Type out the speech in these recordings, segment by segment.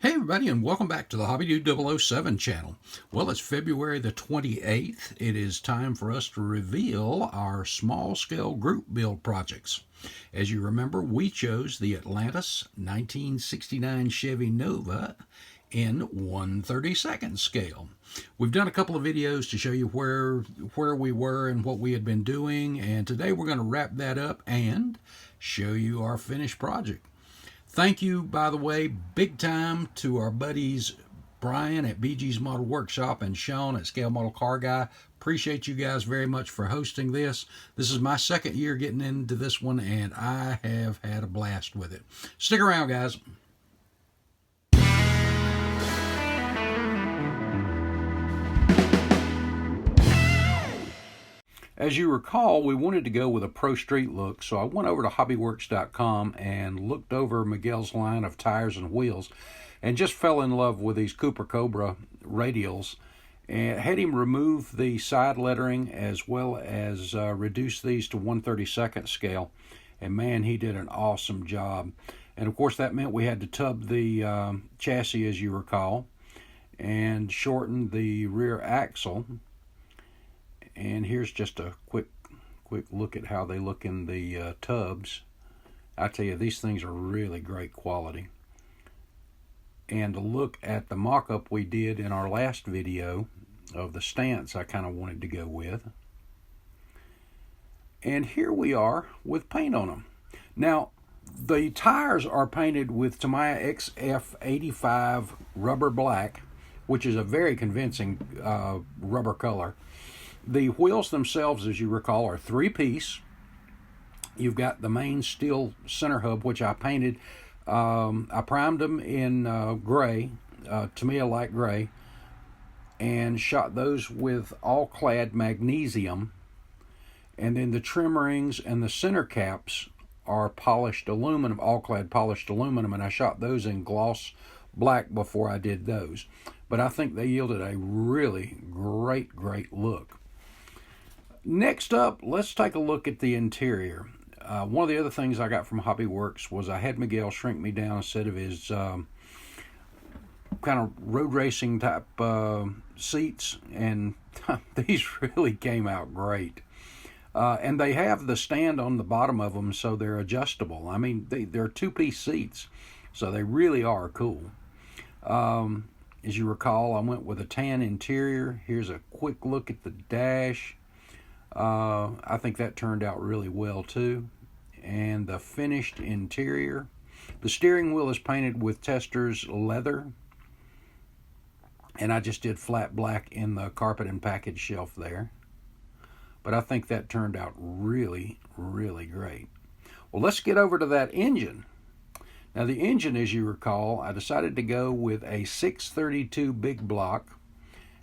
Hey everybody, and welcome back to the Hobby Dude 007 channel. Well, it's February the 28th. It is time for us to reveal our small-scale group build projects. As you remember, we chose the Atlantis 1969 Chevy Nova in 1/32nd scale. We've done a couple of videos to show you where we were and what we had been doing, and today we're going to wrap that up and show you our finished project. Thank you, by the way, big time to our buddies Brian at BG's Model Workshop and Sean at Scale Model Car Guy. Appreciate you guys very much for hosting this. This is my second year getting into this one, and I have had a blast with it. Stick around, guys. As you recall, we wanted to go with a pro street look, so I went over to HobbiWerks.com and looked over Miguel's line of tires and wheels and just fell in love with these Cooper Cobra radials and had him remove the side lettering as well as reduce these to 1/32nd scale. And man, he did an awesome job. And of course, that meant we had to tub the chassis, as you recall, and shorten the rear axle. And here's just a quick look at how they look in the tubs. I tell you, these things are really great quality. And to look at the mock-up we did in our last video of the stance I kind of wanted to go with. And here we are with paint on them. Now, the tires are painted with Tamiya XF85 rubber black, which is a very convincing rubber color. The wheels themselves, as you recall, are three-piece. You've got the main steel center hub, which I painted. I primed them in gray, Tamiya light gray, and shot those with all-clad magnesium. And then the trim rings and the center caps are polished aluminum, all-clad polished aluminum, and I shot those in gloss black before I did those. But I think they yielded a really great look. Next up, let's take a look at the interior. One of the other things I got from HobbiWerks was I had Miguel shrink me down a set of his kind of road racing type seats, and these really came out great. And they have the stand on the bottom of them, so they're adjustable. I mean, they're two-piece seats, so they really are cool. As you recall, I went with a tan interior. Here's a quick look at the dash. I think that turned out really well too. And the finished interior. The steering wheel is painted with Testors leather. And I just did flat black in the carpet and package shelf there. But I think that turned out really great. Well, let's get over to that engine. Now the engine, as you recall, I decided to go with a 632 big block.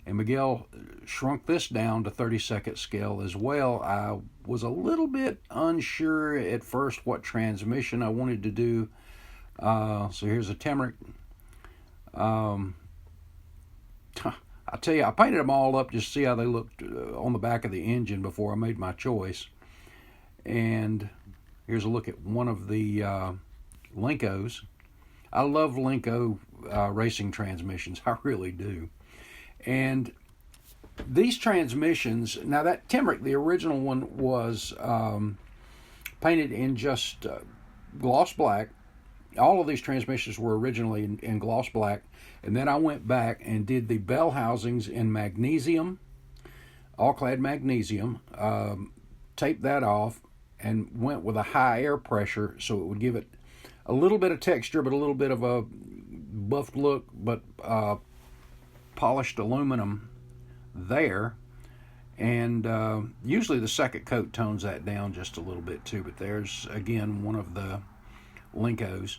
And Miguel shrunk this down to 32nd scale as well. I was a little bit unsure at first what transmission I wanted to do. So here's a Temric. I tell you, I painted them all up just to see how they looked on the back of the engine before I made my choice. And here's a look at one of the Lencos. I love Lenco racing transmissions. I really do. And these transmissions, now that Temric, the original one, was painted in just gloss black. All of these transmissions were originally in gloss black. And then I went back and did the bell housings in magnesium, all-clad magnesium, taped that off, and went with a high air pressure so it would give it a little bit of texture, but a little bit of a buffed look, but polished aluminum there. And usually the second coat tones that down just a little bit too, but there's again one of the Lencos.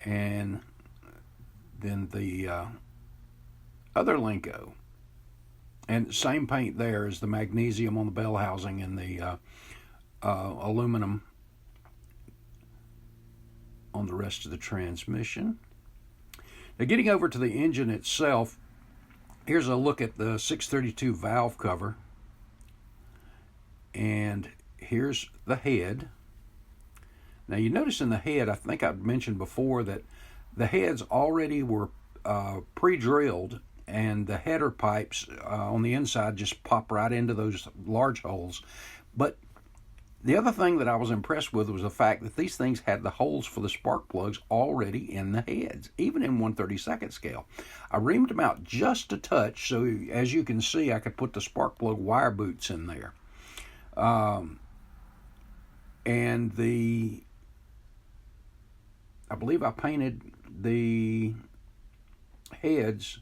And then the other Lenco, and same paint there as the magnesium on the bell housing and the aluminum on the rest of the transmission. Now, getting over to the engine itself, here's a look at the 632 valve cover, and here's the head. Now you notice in the head, I think I've mentioned before that The heads already were pre-drilled, and the header pipes on the inside just pop right into those large holes. But the other thing that I was impressed with was the fact that these things had the holes for the spark plugs already in the heads, even in 1/32 scale. I reamed them out just a touch, so as you can see, I could put the spark plug wire boots in there. And I believe I painted the heads.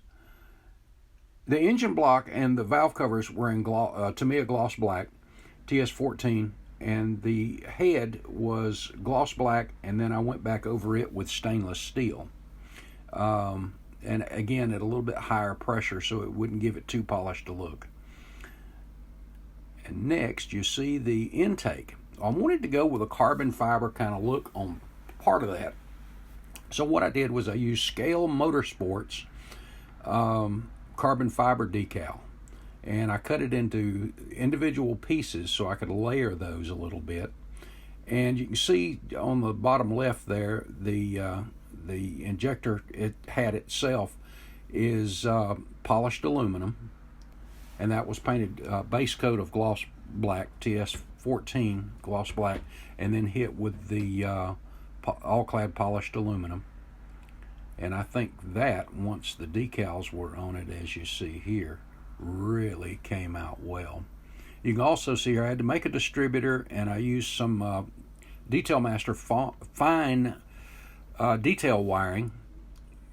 The engine block and the valve covers were in Tamiya gloss black, TS14. And the head was gloss black, and then I went back over it with stainless steel. And again, at a little bit higher pressure so it wouldn't give it too polished a look. And next, you see the intake. I wanted to go with a carbon fiber kind of look on part of that. So what I did was I used Scale Motorsports carbon fiber decal. And I cut it into individual pieces so I could layer those a little bit. And you can see on the bottom left there, the injector it had itself is polished aluminum, and that was painted base coat of gloss black, TS14 gloss black, and then hit with the all-clad polished aluminum. And I think that once the decals were on it, as you see here, really came out well. You can also see here I had to make a distributor, and I used some Detail Master fine detail wiring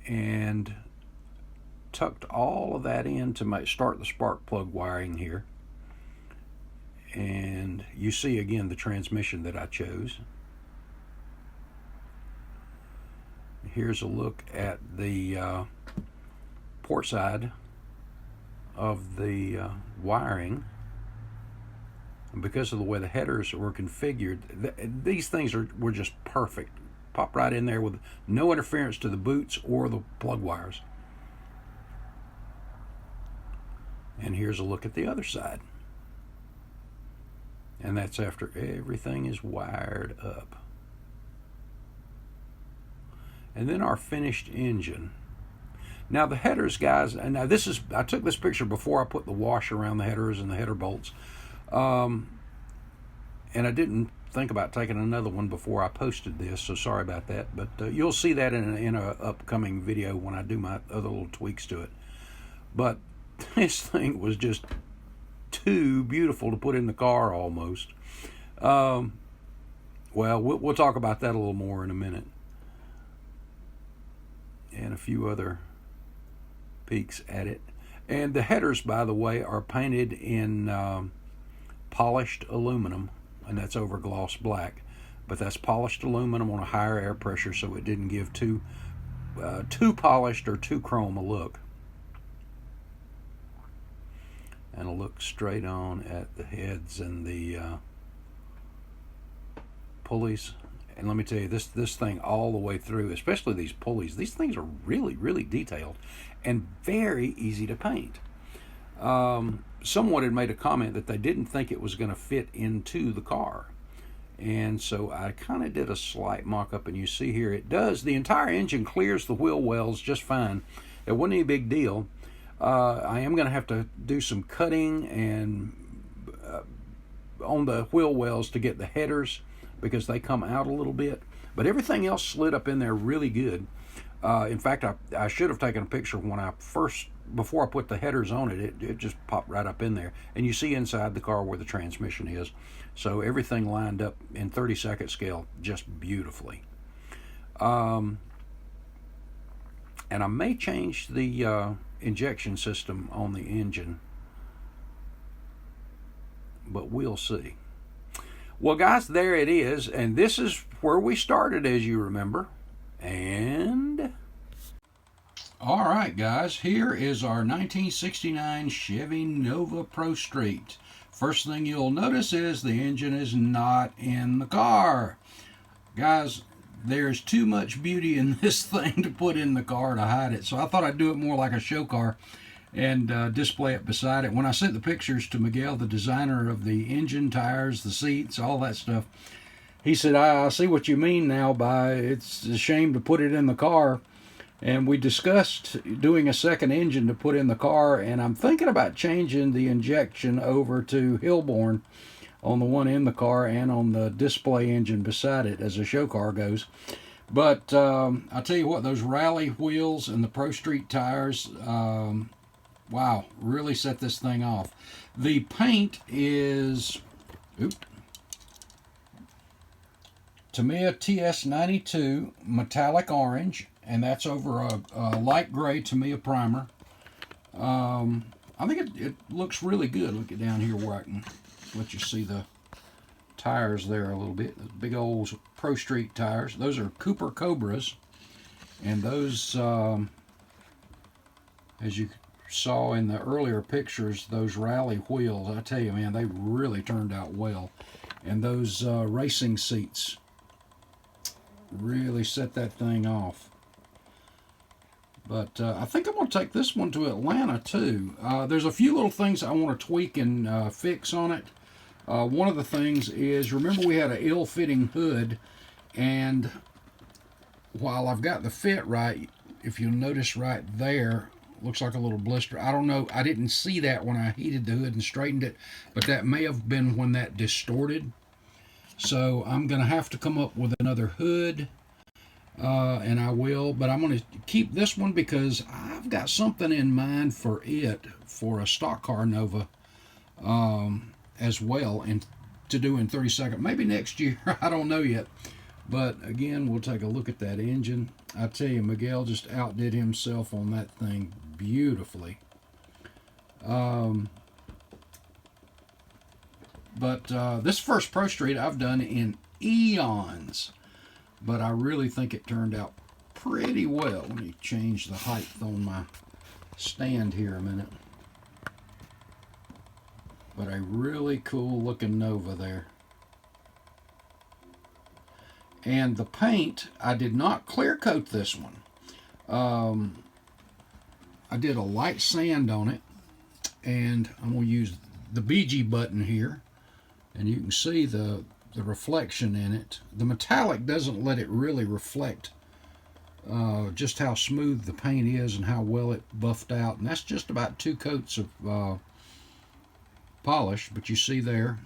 and tucked all of that in to start the spark plug wiring here. And you see again the transmission that I chose. Here's a look at the port side of the wiring. And because of the way the headers were configured, these things were just perfect. Pop right in there with no interference to the boots or the plug wires. And here's a look at the other side. And that's after everything is wired up. And then our finished engine. Now the headers, guys, and now I took this picture before I put the wash around the headers and the header bolts. And I didn't think about taking another one before I posted this, so sorry about that. But you'll see that in a upcoming video when I do my other little tweaks to it. But this thing was just too beautiful to put in the car almost. Well, we'll talk about that a little more in a minute. And a few other peeks at it. And the headers, by the way, are painted in polished aluminum, and that's over gloss black. But that's polished aluminum on a higher air pressure, so it didn't give too polished or too chrome a look. And I'll look straight on at the heads and the pulleys. And let me tell you, this thing all the way through, especially these pulleys, these things are really, really detailed and very easy to paint. Someone had made a comment that they didn't think it was going to fit into the car. And so I kind of did a slight mock-up, and you see here it does. The entire engine clears the wheel wells just fine. It wasn't any big deal. I am going to have to do some cutting and on the wheel wells to get the headers, because they come out a little bit, but everything else slid up in there really good. In fact, I should have taken a picture when before I put the headers on it. It just popped right up in there, and you see inside the car where the transmission is. So everything lined up in 32nd scale just beautifully. And I may change the injection system on the engine, but we'll see. Well, guys, there it is, and this is where we started, as you remember. And all right, guys, here is our 1969 Chevy Nova Pro Street. First thing you'll notice is the engine is not in the car. Guys, there's too much beauty in this thing to put in the car to hide it, so I thought I'd do it more like a show car and display it beside it. When I sent the pictures to Miguel, the designer of the engine, tires, the seats, all that stuff, he said, I see what you mean now by it's a shame to put it in the car. And we discussed doing a second engine to put in the car, and I'm thinking about changing the injection over to Hillborn on the one in the car and on the display engine beside it as a show car goes. But I tell you what, those rally wheels and the Pro Street tires, wow, really set this thing off. The paint is Tamiya TS92 metallic orange, and that's over a light gray Tamiya primer. I think it looks really good. Look at down here where I can let you see the tires there a little bit. The big old Pro Street tires. Those are Cooper Cobras, and those, as you saw in the earlier pictures, those rally wheels, I tell you, man, they really turned out well. And those racing seats really set that thing off. But I think I'm going to take this one to Atlanta too. There's a few little things I want to tweak and fix on it. One of the things is, remember we had an ill-fitting hood, and while I've got the fit right, if you'll notice right there, looks like a little blister. I don't know, I didn't see that when I heated the hood and straightened it, but that may have been when that distorted. So I'm going to have to come up with another hood, and I will, but I'm going to keep this one because I've got something in mind for it, for a stock car Nova as well, and to do in 32nd, maybe next year. I don't know yet. But again, we'll take a look at that engine. I tell you, Miguel just outdid himself on that thing beautifully. This first Pro Street I've done in eons, but I really think it turned out pretty well. Let me change the height on my stand here a minute. But a really cool looking Nova there. And the paint, I did not clear coat this one. I did a light sand on it, and I'm going to use the BG button here, and you can see the reflection in it. The metallic doesn't let it really reflect just how smooth the paint is and how well it buffed out, and that's just about 2 coats of polish, but you see there,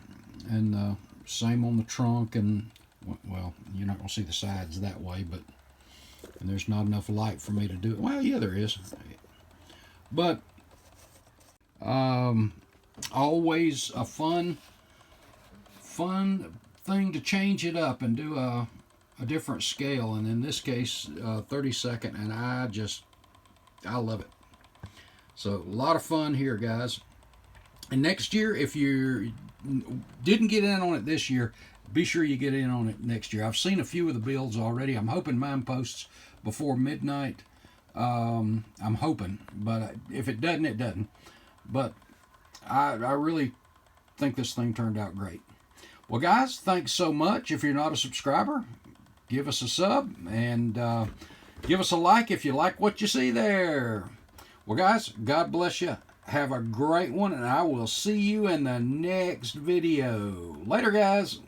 and same on the trunk, and well, you're not going to see the sides that way, but and there's not enough light for me to do it. Well, yeah, there is, but always a fun thing to change it up and do a different scale, and in this case 32nd, and I love it. So a lot of fun here, guys. And next year, if you didn't get in on it this year, be sure you get in on it next year. I've seen a few of the builds already. I'm hoping mine posts before midnight. I'm hoping, but if it doesn't, it doesn't. But I really think this thing turned out great. Well, guys, thanks so much. If you're not a subscriber, give us a sub, and give us a like if you like what you see there. Well, guys, God bless you. Have a great one, and I will see you in the next video. Later, guys.